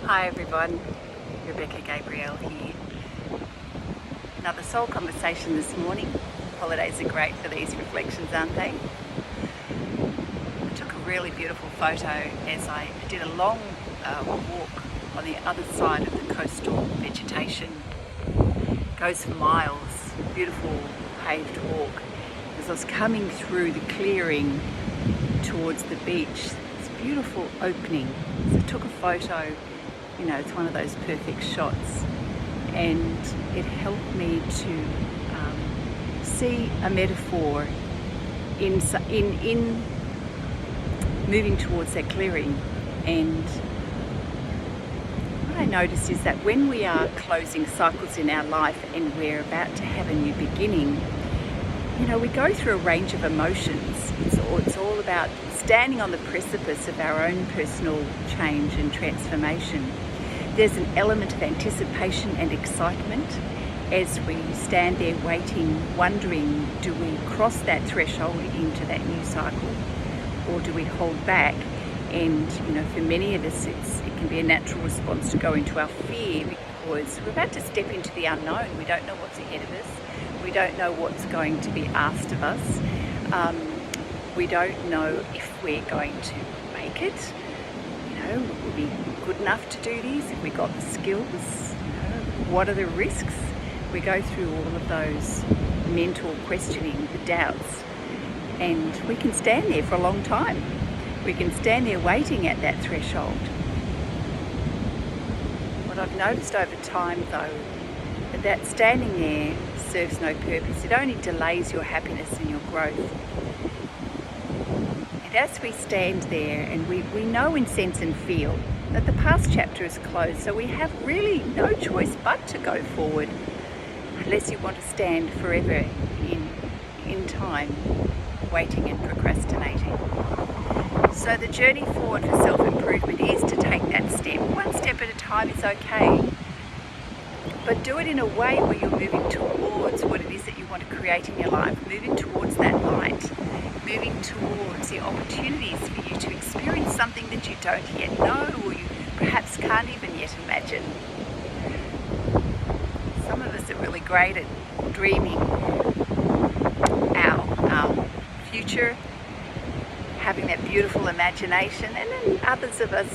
Hi everyone, Rebecca Gabrielle here. Another soul conversation this morning. Holidays are great for these reflections, aren't they? I took a really beautiful photo as I did a long walk on the other side of the coastal vegetation. It goes for miles, beautiful paved walk. As I was coming through the clearing towards the beach, this beautiful opening. So I took a photo. You know, it's one of those perfect shots, and it helped me to see a metaphor in moving towards that clearing. And what I noticed is that when we are closing cycles in our life and we're about to have a new beginning, you know, we go through a range of emotions. It's all about standing on the precipice of our own personal change and transformation. There's an element of anticipation and excitement as we stand there waiting, wondering, do we cross that threshold into that new cycle, or do we hold back? And you know, for many of us, it can be a natural response to go into our fear, because we're about to step into the unknown. We don't know what's ahead of us. We don't know what's going to be asked of us. We don't know if we're going to make it. Will we be good enough to do these? If we got the skills? What are the risks? We go through all of those mental questioning, the doubts, and we can stand there for a long time. We can stand there waiting at that threshold. What I've noticed over time, though, that standing there serves no purpose. It only delays your happiness and your growth. And as we stand there, and we know in sense and feel that the past chapter is closed, so we have really no choice but to go forward, unless you want to stand forever in time, waiting and procrastinating. So the journey forward for self-improvement is to take that step. One step at a time is okay, but do it in a way where you're moving towards what it is that you want to create in your life, moving towards that light, moving towards the opportunities for you to experience something that you don't yet know, or you perhaps can't even yet imagine. Some of us are really great at dreaming our future, having that beautiful imagination, and then others of us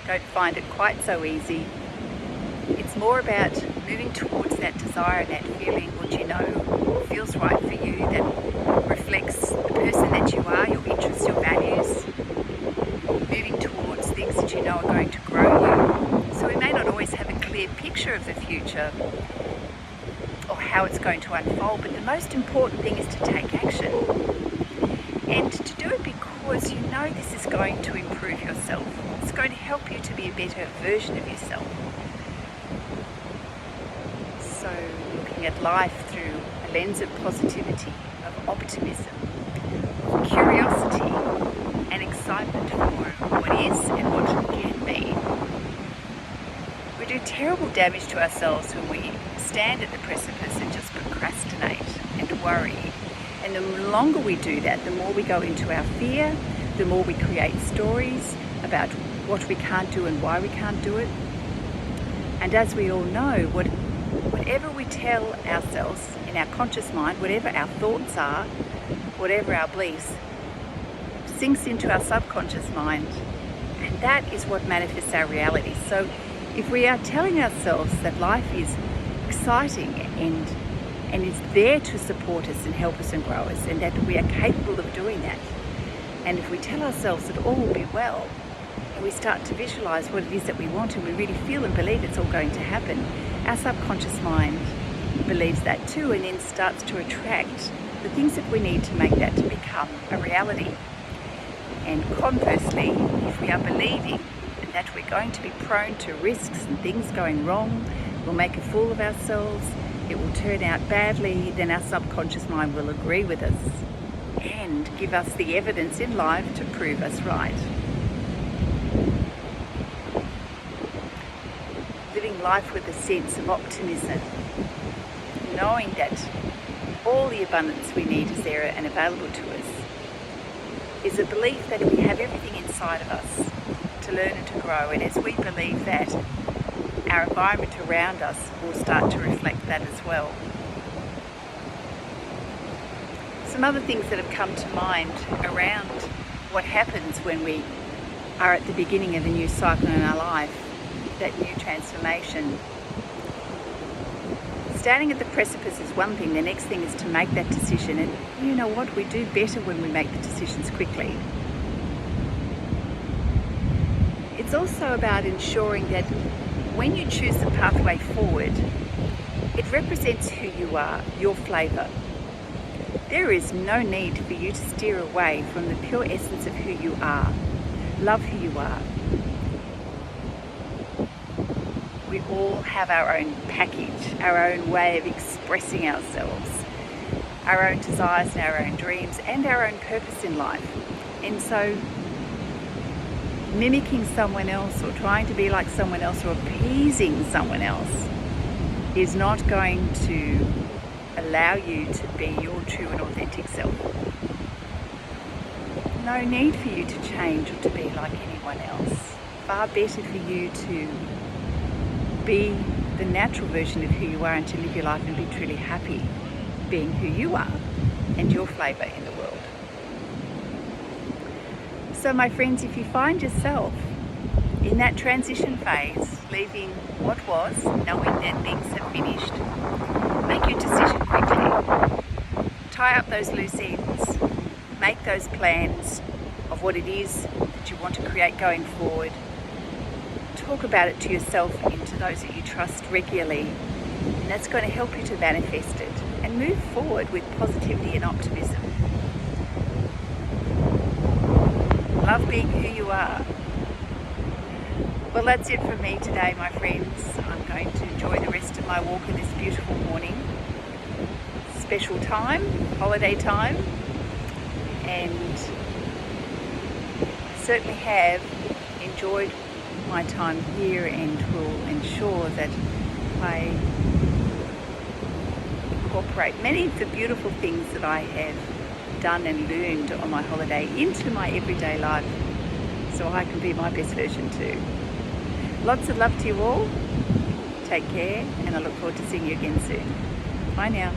don't find it quite so easy. It's more about moving towards that desire, that feeling, what you know feels right for you, that reflects the person that you are, your interests, your values, moving towards things that you know are going to grow you. So we may not always have a clear picture of the future or how it's going to unfold, but the most important thing is to take action, and to do it because you know this is going to improve yourself. It's going to help you to be a better version of yourself. So looking at life through a lens of positivity, of optimism, of curiosity and excitement for what is and what can be. We do terrible damage to ourselves when we stand at the precipice and just procrastinate and worry. And the longer we do that, the more we go into our fear, the more we create stories about what we can't do and why we can't do it. And as we all know, whatever we tell ourselves in our conscious mind, whatever our thoughts are, whatever our beliefs, sinks into our subconscious mind, and that is what manifests our reality. So if we are telling ourselves that life is exciting and is there to support us and help us and grow us, and that we are capable of doing that, and if we tell ourselves that all will be well, and we start to visualize what it is that we want, and we really feel and believe it's all going to happen, our subconscious mind believes that too, and then starts to attract the things that we need to make that to become a reality. And conversely, if we are believing that we're going to be prone to risks and things going wrong, we'll make a fool of ourselves, it will turn out badly, then our subconscious mind will agree with us and give us the evidence in life to prove us right. Living life with a sense of optimism, knowing that all the abundance we need is there and available to us, is a belief that we have everything inside of us to learn and to grow, and as we believe that, our environment around us will start to reflect that as well. Some other things that have come to mind around what happens when we are at the beginning of a new cycle in our life, that new transformation. Standing at the precipice is one thing, the next thing is to make that decision, and you know what, we do better when we make the decisions quickly. It's also about ensuring that when you choose the pathway forward, it represents who you are, your flavour. There is no need for you to steer away from the pure essence of who you are. Love who you are. We all have our own package, our own way of expressing ourselves, our own desires and our own dreams and our own purpose in life. And so mimicking someone else or trying to be like someone else or appeasing someone else is not going to allow you to be your true and authentic self. No need for you to change or to be like anyone else. Far better for you to be the natural version of who you are and to live your life and be truly happy being who you are and your flavour in the world. So my friends, if you find yourself in that transition phase, leaving what was, knowing that things have finished, make your decision quickly. Tie up those loose ends. Make those plans of what it is that you want to create going forward. Talk about it to yourself and to those that you trust regularly, and that's going to help you to manifest it and move forward with positivity and optimism. Love being who you are. Well, that's it from me today, my friends. I'm going to enjoy the rest of my walk in this beautiful morning. Special time, holiday time, and certainly have enjoyed my time here and will ensure that I incorporate many of the beautiful things that I have done and learned on my holiday into my everyday life so I can be my best version too. Lots of love to you all. Take care, and I look forward to seeing you again soon. Bye now.